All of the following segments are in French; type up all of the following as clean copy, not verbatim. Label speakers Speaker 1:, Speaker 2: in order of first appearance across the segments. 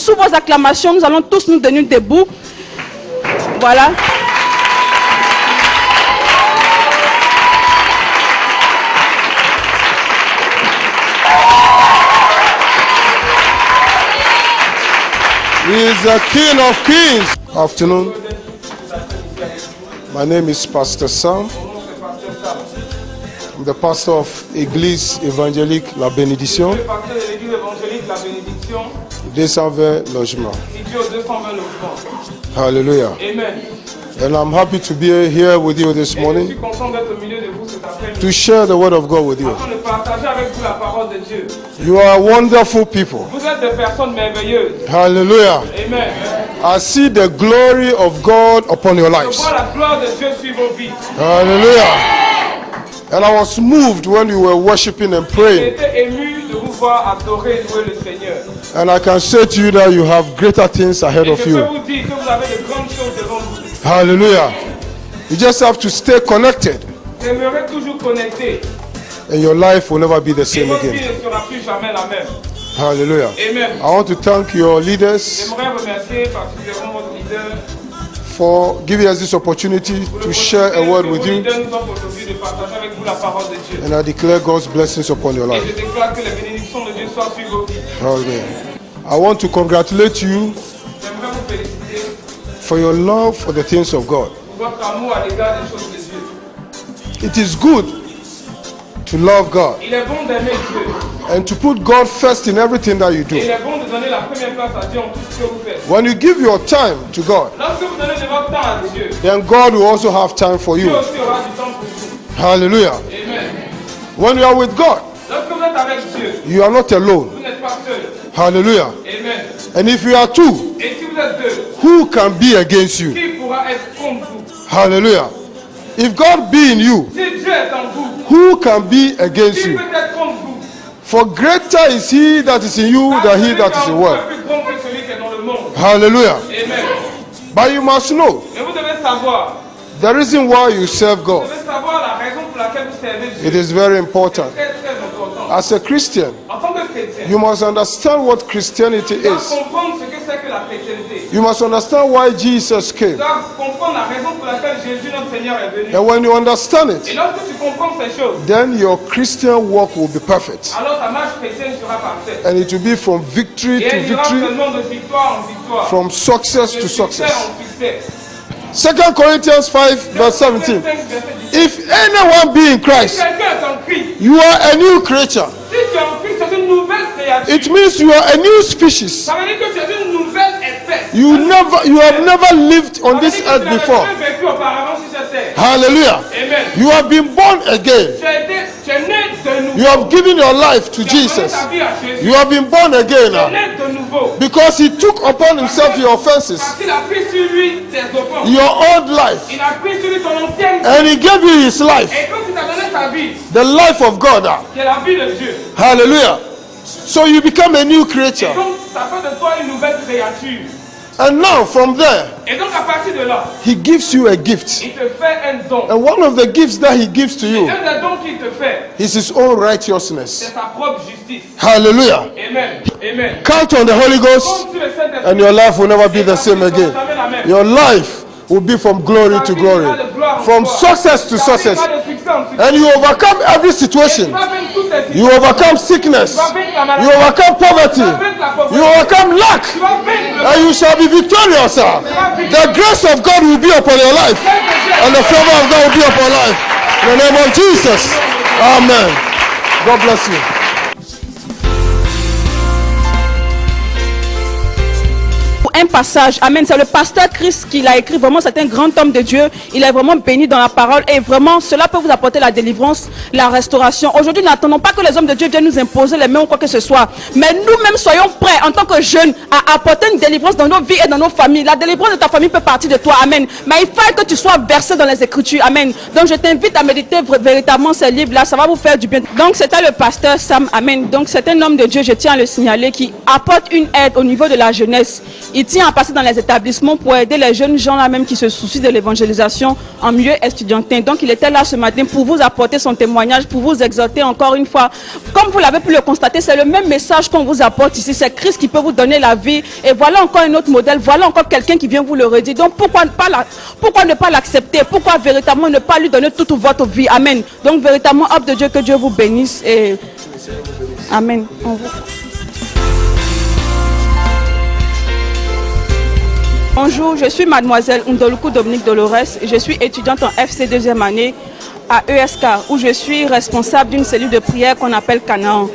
Speaker 1: sous vos acclamations, nous allons tous nous tenir debout. Voilà.
Speaker 2: He is the King of Kings. Afternoon. My name is Pastor Sam. I'm the pastor of Église évangélique La Bénédiction. Descendant logement. Hallelujah.
Speaker 3: Amen.
Speaker 2: And I'm happy to be here with you this morning to share the word of God with you. You are wonderful people.
Speaker 3: Vous êtes des personnes merveilleuses.
Speaker 2: Hallelujah.
Speaker 3: Amen.
Speaker 2: I see the glory of God upon your
Speaker 3: Je
Speaker 2: lives.
Speaker 3: vois la gloire de Dieu sur vos vies.
Speaker 2: Hallelujah. And I was moved when you were worshiping and
Speaker 3: J'ai
Speaker 2: praying.
Speaker 3: été ému de vous voir adorer et louer le Seigneur.
Speaker 2: And I can say to you that you have greater things ahead
Speaker 3: Et
Speaker 2: of
Speaker 3: je peux
Speaker 2: you.
Speaker 3: vous dire que vous avez de grandes choses devant vous.
Speaker 2: Hallelujah. You just have to stay connected
Speaker 3: Demeurez toujours connectés.
Speaker 2: and your life will never be the
Speaker 3: Et
Speaker 2: same
Speaker 3: votre vie
Speaker 2: again.
Speaker 3: ne sera plus jamais la même.
Speaker 2: Hallelujah.
Speaker 3: Amen.
Speaker 2: I want to thank your leaders
Speaker 3: J'aimerais remercier particulièrement votre leader.
Speaker 2: for giving us this opportunity to share a word with
Speaker 3: Vos
Speaker 2: you.
Speaker 3: leaders nous offrent aujourd'hui de partager avec vous la parole de Dieu.
Speaker 2: And I declare God's blessings upon your
Speaker 3: Et
Speaker 2: life.
Speaker 3: je déclare que les bénédictions de Dieu soient sur vos vies.
Speaker 2: Amen. I want to congratulate you
Speaker 3: J'aimerais vous féliciter
Speaker 2: for your love for the things of God.
Speaker 3: pour votre amour à l'égard des choses de Dieu.
Speaker 2: It is good to love God
Speaker 3: Il est bon d'aimer Dieu.
Speaker 2: and to put God first in everything that you
Speaker 3: Et
Speaker 2: do.
Speaker 3: il est bon de donner la première place à Dieu en tout ce que vous faites.
Speaker 2: When you give your time to God,
Speaker 3: Lorsque vous donnez de votre temps à Dieu,
Speaker 2: then God will also have time for
Speaker 3: Dieu
Speaker 2: you.
Speaker 3: aussi aura du temps pour vous.
Speaker 2: Hallelujah.
Speaker 3: Amen.
Speaker 2: When you are with God,
Speaker 3: Lorsque vous êtes avec Dieu,
Speaker 2: you are not alone.
Speaker 3: vous n'êtes pas seul.
Speaker 2: Hallelujah.
Speaker 3: Amen.
Speaker 2: And if you are two,
Speaker 3: Et si vous êtes deux,
Speaker 2: who can be against you?
Speaker 3: qui pourra être contre vous?
Speaker 2: Hallelujah. If God be in you,
Speaker 3: Si Dieu est en vous,
Speaker 2: who can be against
Speaker 3: qui
Speaker 2: you?
Speaker 3: peut être contre vous?
Speaker 2: For greater is he that is in you than he that is in the world.
Speaker 3: Celui qui est en vous est plus grand que celui qui est dans le monde.
Speaker 2: Hallelujah.
Speaker 3: Amen.
Speaker 2: But you must know
Speaker 3: Mais vous devez savoir,
Speaker 2: the reason why you serve
Speaker 3: vous
Speaker 2: God.
Speaker 3: devez savoir la raison pour laquelle vous servez Dieu.
Speaker 2: It is very important.
Speaker 3: Très très important.
Speaker 2: As a Christian,
Speaker 3: En tant que chrétien,
Speaker 2: you must understand what Christianity
Speaker 3: vous devez
Speaker 2: is.
Speaker 3: comprendre ce que c'est que la chrétienté.
Speaker 2: You must understand why Jesus
Speaker 3: Vous
Speaker 2: came.
Speaker 3: devez comprendre la raison pour laquelle Jésus notre Seigneur est venu.
Speaker 2: And when you understand
Speaker 3: Et
Speaker 2: it,
Speaker 3: lorsque tu comprends ces choses,
Speaker 2: then your Christian walk will be perfect.
Speaker 3: alors ta marche chrétienne sera parfaite.
Speaker 2: And it will be from victory
Speaker 3: Et
Speaker 2: to
Speaker 3: elle ira
Speaker 2: victory,
Speaker 3: seulement de victoire en victoire.
Speaker 2: from success
Speaker 3: de
Speaker 2: to
Speaker 3: succès
Speaker 2: success.
Speaker 3: en succès.
Speaker 2: 2 Corinthians 5 verse 17. If anyone be in
Speaker 3: Si
Speaker 2: Christ,
Speaker 3: quelqu'un est en Christ,
Speaker 2: you are a new creature.
Speaker 3: si tu es en Christ, tu es une nouvelle créature.
Speaker 2: It means you are a new species.
Speaker 3: Ça veut dire que tu es une nouvelle espèce.
Speaker 2: You have never lived on
Speaker 3: Ça veut
Speaker 2: this
Speaker 3: dire que
Speaker 2: earth
Speaker 3: tu n'avais
Speaker 2: before.
Speaker 3: jamais vécu auparavant sur cette terre.
Speaker 2: Hallelujah.
Speaker 3: Amen.
Speaker 2: You have been born again.
Speaker 3: Tu es né de nouveau.
Speaker 2: You have given your life to
Speaker 3: Tu as donné
Speaker 2: Jesus.
Speaker 3: ta vie à Jésus.
Speaker 2: You have been born again
Speaker 3: Tu es
Speaker 2: now.
Speaker 3: né de nouveau.
Speaker 2: Because he took upon himself your offenses,
Speaker 3: Parce qu'il a pris sur lui tes offenses.
Speaker 2: your old life,
Speaker 3: Il a pris sur lui ton ancienne vie.
Speaker 2: and he gave you his life,
Speaker 3: Et quand il t'a donné ta vie,
Speaker 2: the life of God now.
Speaker 3: c'est la vie de Dieu.
Speaker 2: Hallelujah. So you become a new
Speaker 3: Et
Speaker 2: creature.
Speaker 3: donc, ça fait de toi une nouvelle créature.
Speaker 2: And now from there,
Speaker 3: Et donc, à partir de là,
Speaker 2: he gives you a gift.
Speaker 3: il te fait un don.
Speaker 2: And one of the gifts that he gives to you
Speaker 3: Un des dons qu'il te fait,
Speaker 2: is his own righteousness.
Speaker 3: c'est sa propre justice.
Speaker 2: Hallelujah.
Speaker 3: Amen. Amen.
Speaker 2: Count on the Holy Ghost,
Speaker 3: Compte sur le Saint-Esprit.
Speaker 2: and your life will never be the same again. Your life will be from glory to glory, from success to success. And you overcome every situation. You overcome sickness. You overcome poverty. You overcome lack. And you shall be victorious. The grace of God will be upon your life. And the favor of God will be upon your life. In the name of Jesus. Amen. God bless you.
Speaker 1: Un passage, amen, c'est le pasteur Christ qui l'a écrit. Vraiment, c'est un grand homme de Dieu. Il est vraiment béni dans la parole et vraiment cela peut vous apporter la délivrance, la restauration. Aujourd'hui, n'attendons pas que les hommes de Dieu viennent nous imposer les mains ou quoi que ce soit, mais nous-mêmes soyons prêts en tant que jeunes à apporter une délivrance dans nos vies et dans nos familles. La délivrance de ta famille peut partir de toi, amen, mais il faut que tu sois versé dans les Écritures, amen. Donc je t'invite à méditer véritablement ces livres-là, ça va vous faire du bien. Donc c'était le pasteur Sam, amen. Donc c'est un homme de Dieu, je tiens à le signaler, qui apporte une aide au niveau de la jeunesse. Il tient à passer dans les établissements pour aider les jeunes gens là même qui se soucient de l'évangélisation en milieu estudiantin. Donc il était là ce matin pour vous apporter son témoignage, pour vous exhorter encore une fois. Comme vous l'avez pu le constater, c'est le même message qu'on vous apporte ici. C'est Christ qui peut vous donner la vie. Et voilà encore un autre modèle. Voilà encore quelqu'un qui vient vous le redire. Donc pourquoi ne pas l'accepter? Pourquoi véritablement ne pas lui donner toute votre vie? Amen. Donc véritablement, homme de Dieu, que Dieu vous bénisse. Et amen. Bonjour, je suis mademoiselle Ndoluku Dominique Dolores et je suis étudiante en FC 2e année à ESK où je suis responsable d'une cellule de prière qu'on appelle Canaan.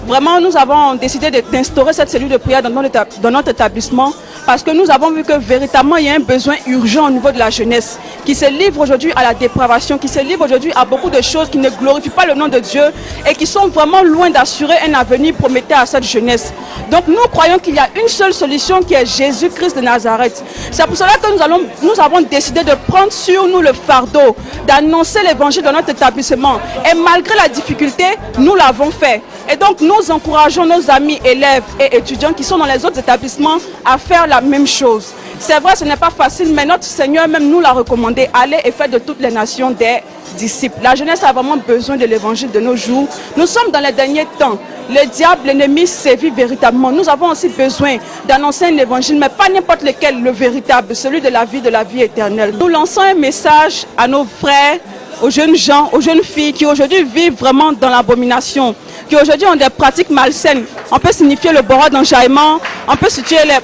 Speaker 1: Vraiment, nous avons décidé d'instaurer cette cellule de prière dans notre établissement parce que nous avons vu que véritablement il y a un besoin urgent au niveau de la jeunesse qui se livre aujourd'hui à la dépravation, qui se livre aujourd'hui à beaucoup de choses qui ne glorifient pas le nom de Dieu et qui sont vraiment loin d'assurer un avenir prometteur à cette jeunesse. Donc nous croyons qu'il y a une seule solution qui est Jésus-Christ de Nazareth. C'est pour cela que nous avons décidé de prendre sur nous le fardeau, d'annoncer l'évangile dans notre établissement. Et malgré la difficulté, nous l'avons fait. Et donc nous encourageons nos amis élèves et étudiants qui sont dans les autres établissements à faire la même chose. C'est vrai, ce n'est pas facile, mais notre Seigneur même nous l'a recommandé. Allez et faites de toutes les nations des disciples. La jeunesse a vraiment besoin de l'évangile de nos jours. Nous sommes dans les derniers temps. Le diable, l'ennemi sévit véritablement. Nous avons aussi besoin d'annoncer un évangile, mais pas n'importe lequel, le véritable, celui de la vie éternelle. Nous lançons un message à nos frères, aux jeunes gens, aux jeunes filles qui aujourd'hui vivent vraiment dans l'abomination, qui aujourd'hui ont des pratiques malsaines. On peut signifier le bourreau d'enjaillement, on peut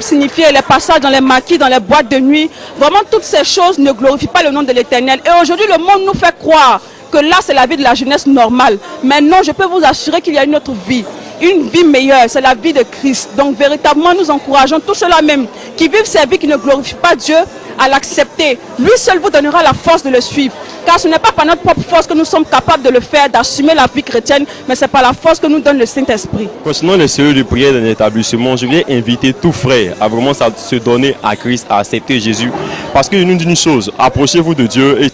Speaker 1: signifier les passages dans les maquis, dans les boîtes de nuit. Vraiment, toutes ces choses ne glorifient pas le nom de l'Éternel. Et aujourd'hui, le monde nous fait croire que là, c'est la vie de la jeunesse normale. Mais non, je peux vous assurer qu'il y a une autre vie. Une vie meilleure, c'est la vie de Christ. Donc véritablement, nous encourageons tous ceux-là même qui vivent ces vies qui ne glorifient pas Dieu à l'accepter. Lui seul vous donnera la force de le suivre. Car ce n'est pas par notre propre force que nous sommes capables de le faire, d'assumer la vie chrétienne, mais c'est par la force que nous donne le Saint-Esprit.
Speaker 4: Concernant les cellules de prière dans l'établissement, je voulais inviter tout frère à vraiment se donner à Christ, à accepter Jésus. Parce qu'il nous dit une chose, approchez-vous de Dieu et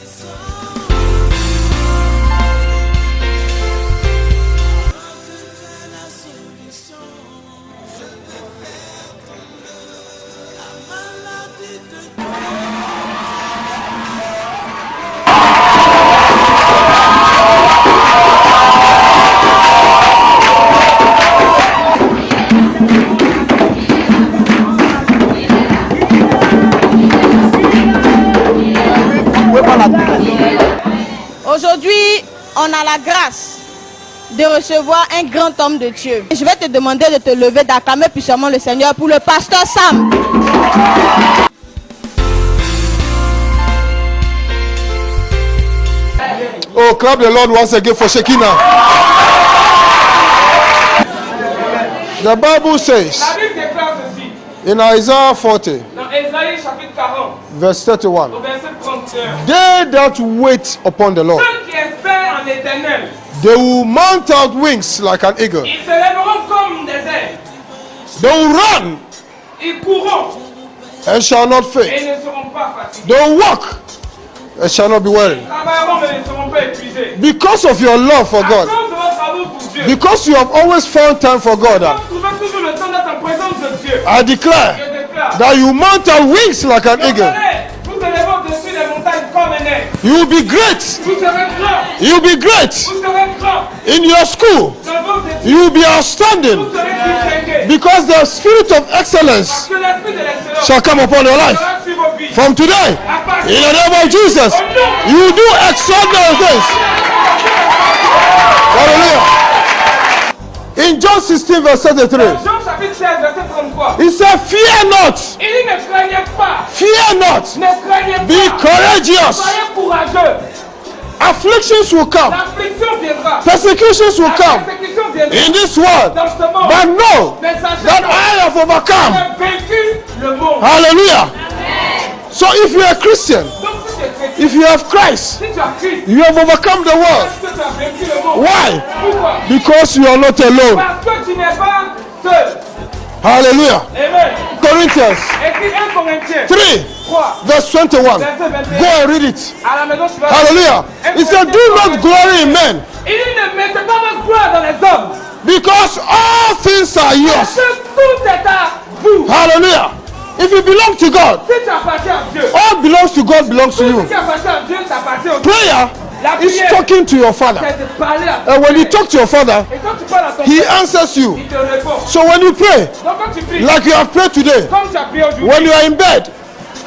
Speaker 5: aujourd'hui, on a la grâce de recevoir un grand homme de Dieu. Je vais te demander de te lever, d'acclamer puissamment le Seigneur pour le pasteur Sam.
Speaker 2: Oh, clap the Lord once again for Shekinah. The Bible says
Speaker 3: La Bible déclare ceci.
Speaker 2: in Isaiah 40,
Speaker 3: Dans Ésaïe chapitre 40,
Speaker 2: verse 31,
Speaker 3: au verset 31.
Speaker 2: they that wait upon the Lord,
Speaker 3: Ceux qui espèrent en l'Éternel,
Speaker 2: they will mount out wings like an eagle.
Speaker 3: ils se lèveront comme des ailes.
Speaker 2: They will run
Speaker 3: Ils courront
Speaker 2: and shall not
Speaker 3: et
Speaker 2: faint.
Speaker 3: ils ne seront pas fatigués.
Speaker 2: They will walk and shall not be weary.
Speaker 3: Ils travailleront mais ils ne seront pas épuisés.
Speaker 2: Because of your love for
Speaker 3: À
Speaker 2: God,
Speaker 3: cause de votre amour pour Dieu,
Speaker 2: because you have always found time for God,
Speaker 3: vous trouvez toujours le temps d'être en présence de Dieu.
Speaker 2: I declare
Speaker 3: Je déclare.
Speaker 2: that you mount out wings like an eagle.
Speaker 3: Vous élevez au-dessus des montagnes comme un aigle.
Speaker 2: You will be great.
Speaker 3: Vous serez grand.
Speaker 2: You will be great
Speaker 3: Vous serez grand.
Speaker 2: in your school.
Speaker 3: Dans vos études,
Speaker 2: You will be outstanding
Speaker 3: vous serez distingué.
Speaker 2: because the spirit of excellence
Speaker 3: Que l'esprit de l'excellence
Speaker 2: shall come upon your life.
Speaker 3: sera sur vos vies.
Speaker 2: From today, in the name of Jesus, you do extraordinary things. Hallelujah. In John 16, verse 33,
Speaker 3: Jean chapitre 16, verset 33.
Speaker 2: he said, fear not,
Speaker 3: Il dit ne craignez pas.
Speaker 2: fear not,
Speaker 3: Ne craignez
Speaker 2: be
Speaker 3: pas.
Speaker 2: courageous.
Speaker 3: Soyez courageux.
Speaker 2: Afflictions will come,
Speaker 3: L'affliction viendra.
Speaker 2: persecutions will
Speaker 3: La
Speaker 2: come
Speaker 3: persécution viendra.
Speaker 2: in this world,
Speaker 3: Dans ce monde.
Speaker 2: but know
Speaker 3: Mais sachez
Speaker 2: that
Speaker 3: que
Speaker 2: I have overcome.
Speaker 3: j'ai vaincu le monde.
Speaker 2: Hallelujah. So if you are a Christian,
Speaker 3: Donc si tu es chrétien,
Speaker 2: if you have Christ,
Speaker 3: si tu as Christ,
Speaker 2: you have overcome the world.
Speaker 3: est-ce que tu as vaincu le monde?
Speaker 2: Why?
Speaker 3: Pourquoi?
Speaker 2: Because you are not alone.
Speaker 3: Parce que tu n'es pas seul.
Speaker 2: Hallelujah.
Speaker 3: Amen.
Speaker 2: Corinthians
Speaker 3: Écris 1 Corinthiens
Speaker 2: 3,
Speaker 3: 3,
Speaker 2: verse 21.
Speaker 3: verset 21.
Speaker 2: Go and read it.
Speaker 3: À la maison, tu vas.
Speaker 2: Hallelujah. He said, do not glory in men,
Speaker 3: Il dit ne mettez pas votre gloire dans les hommes.
Speaker 2: because all things are
Speaker 3: Parce
Speaker 2: yours.
Speaker 3: que tout est à vous.
Speaker 2: Hallelujah. If you belong to God,
Speaker 3: Si tu appartiens à Dieu,
Speaker 2: all belongs to God belongs to
Speaker 3: tout
Speaker 2: you.
Speaker 3: ce qui appartient à Dieu t'appartient au Dieu.
Speaker 2: Prayer
Speaker 3: La
Speaker 2: is
Speaker 3: prière,
Speaker 2: talking to your Father.
Speaker 3: c'est de parler à
Speaker 2: And when you talk to your Father,
Speaker 3: Et quand tu parles à ton
Speaker 2: He
Speaker 3: Père,
Speaker 2: answers you.
Speaker 3: il te répond.
Speaker 2: So when you pray,
Speaker 3: Donc quand tu pries,
Speaker 2: like you have prayed today,
Speaker 3: comme tu as prié aujourd'hui,
Speaker 2: when you are in bed,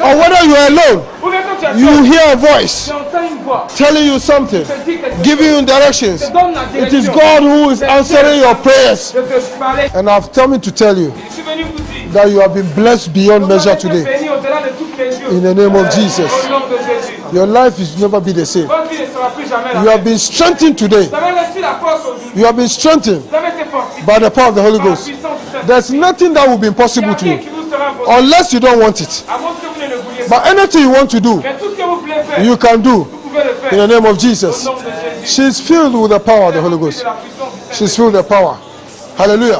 Speaker 2: or whether you are alone,
Speaker 3: ou bien quand tu as
Speaker 2: you
Speaker 3: seul,
Speaker 2: hear a voice
Speaker 3: tu entends une voix,
Speaker 2: telling you something,
Speaker 3: te dit quelque chose,
Speaker 2: giving you directions.
Speaker 3: te donne la
Speaker 2: It is
Speaker 3: direction.
Speaker 2: God who is answering your prayers.
Speaker 3: Je te parlais.
Speaker 2: And I've come to tell you
Speaker 3: Je suis venu vous dire.
Speaker 2: that you have been blessed beyond
Speaker 3: Vous
Speaker 2: measure
Speaker 3: avez été
Speaker 2: today.
Speaker 3: bénis au-delà de toutes mesures.
Speaker 2: In the name of Jesus.
Speaker 3: Au nom de Jésus.
Speaker 2: Your life will never be the same.
Speaker 3: Votre vie ne sera plus jamais la
Speaker 2: You
Speaker 3: même.
Speaker 2: have been strengthened today.
Speaker 3: Vous avez reçu la force aujourd'hui.
Speaker 2: You have been strengthened
Speaker 3: Vous avez été fortifié
Speaker 2: by the power of the Holy
Speaker 3: par la
Speaker 2: Ghost.
Speaker 3: puissance du Saint-Esprit.
Speaker 2: There's nothing that will be
Speaker 3: Il y a
Speaker 2: impossible to
Speaker 3: rien
Speaker 2: you
Speaker 3: qui vous sera impossible.
Speaker 2: unless you don't want it.
Speaker 3: À moins que vous ne le vouliez
Speaker 2: But
Speaker 3: pas.
Speaker 2: anything you want to do,
Speaker 3: Mais tout ce que vous voulez faire,
Speaker 2: you can do
Speaker 3: vous pouvez le faire.
Speaker 2: in the name of
Speaker 3: Au
Speaker 2: Jesus.
Speaker 3: nom de Jésus.
Speaker 2: She's filled with the power of the Holy
Speaker 3: De
Speaker 2: Ghost.
Speaker 3: la puissance du Saint-Esprit.
Speaker 2: She's filled with the power. Hallelujah.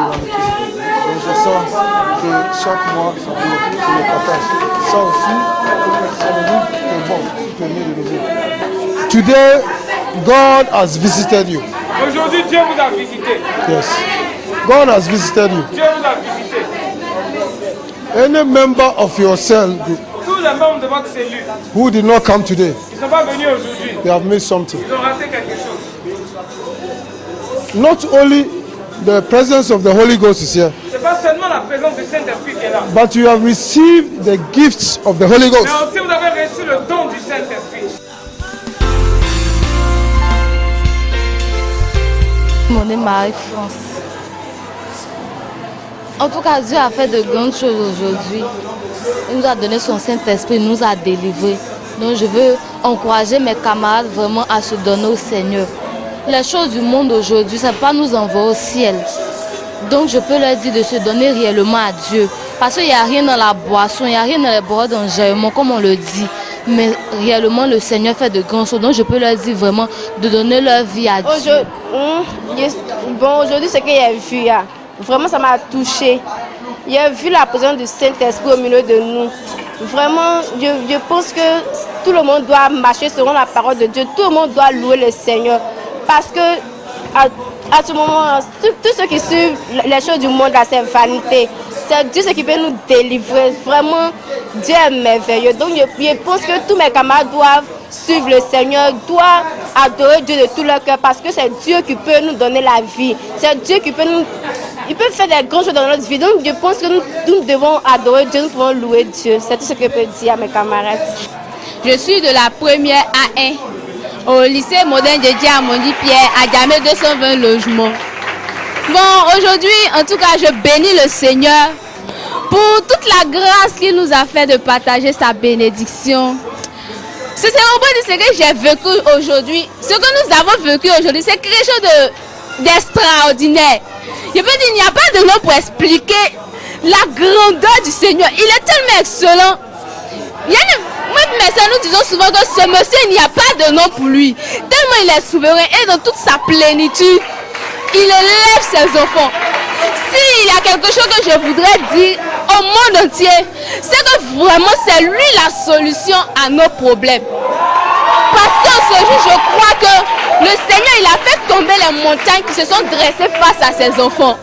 Speaker 2: Je sens que chaque mois, ça me partage. Ça aussi, ça me dit que c'est bon, tu peux mieux le lever. Today, God has visited you.
Speaker 3: Aujourd'hui, Dieu vous a visité.
Speaker 2: Yes. God has visited you.
Speaker 3: Dieu vous a visité.
Speaker 2: Any member of your cell group
Speaker 3: Tous les membres de votre cellule,
Speaker 2: who did not come today,
Speaker 3: ils ne sont pas venus aujourd'hui.
Speaker 2: they have missed something.
Speaker 3: Ils ont raté quelque chose.
Speaker 2: Not only the presence of the Holy Ghost is here,
Speaker 3: Ce n'est pas seulement la présence du Saint-Esprit qui est là.
Speaker 2: but you have received the gifts of the Holy
Speaker 3: Mais
Speaker 2: Ghost.
Speaker 3: aussi, vous avez reçu le don du Saint-Esprit.
Speaker 6: Mon nom est Marie-France. En tout cas, Dieu a fait de grandes choses aujourd'hui. Il nous a donné son Saint-Esprit, il nous a délivrés. Donc je veux encourager mes camarades vraiment à se donner au Seigneur. Les choses du monde aujourd'hui, ça ne peut pas nous envoyer au ciel. Donc je peux leur dire de se donner réellement à Dieu. Parce qu'il n'y a rien dans la boisson, il n'y a rien dans les bois d'enjaillement, comme on le dit. Mais réellement, le Seigneur fait de grandes choses. Donc je peux leur dire vraiment de donner leur vie à Dieu.
Speaker 5: Aujourd'hui, ce que j'ai vu, vraiment, ça m'a touché. J'ai vu la présence du Saint-Esprit au milieu de nous. Vraiment, je pense que tout le monde doit marcher selon la parole de Dieu. Tout le monde doit louer le Seigneur. Parce que à ce moment, tous ceux qui suivent les choses du monde, c'est vanité. C'est Dieu qui peut nous délivrer. Vraiment, Dieu est merveilleux. Donc, je pense que tous mes camarades doivent suivre le Seigneur, doivent adorer Dieu de tout leur cœur parce que c'est Dieu qui peut nous donner la vie. C'est Dieu qui peut nous... Il peut faire des grandes choses dans notre vie. Donc, je pense que nous devons adorer Dieu, nous devons louer Dieu. C'est tout ce que je peux dire à mes camarades.
Speaker 7: Je suis de la première A1 au lycée moderne de Diamondi-Pierre à Djamé 220 logements. Bon, aujourd'hui, en tout cas, je bénis le Seigneur pour toute la grâce qu'il nous a fait de partager sa bénédiction. C'est ce que j'ai vécu aujourd'hui. Ce que nous avons vécu aujourd'hui, c'est quelque chose d'extraordinaire. Je peux dire, il n'y a pas de nom pour expliquer la grandeur du Seigneur. Il est tellement excellent. Moi, mes soeurs, nous disons souvent que ce monsieur, il n'y a pas de nom pour lui. Tellement il est souverain et dans toute sa plénitude, il élève ses enfants. S'il y a quelque chose que je voudrais dire au monde entier, c'est que vraiment c'est lui la solution à nos problèmes. Parce qu'en ce jour, je crois que le Seigneur, il a fait tomber les montagnes qui se sont dressées face à ses enfants.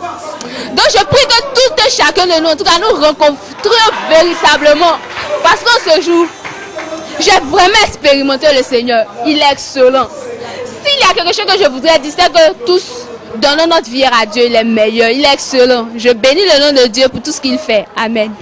Speaker 7: Donc je prie que tout et chacun de nous, en tout cas, nous rencontrions véritablement. Parce qu'en ce jour, j'ai vraiment expérimenté le Seigneur. Il est excellent. S'il y a quelque chose que je voudrais dire, c'est que tous donnons notre vie à Dieu. Il est meilleur, il est excellent. Je bénis le nom de Dieu pour tout ce qu'il fait. Amen.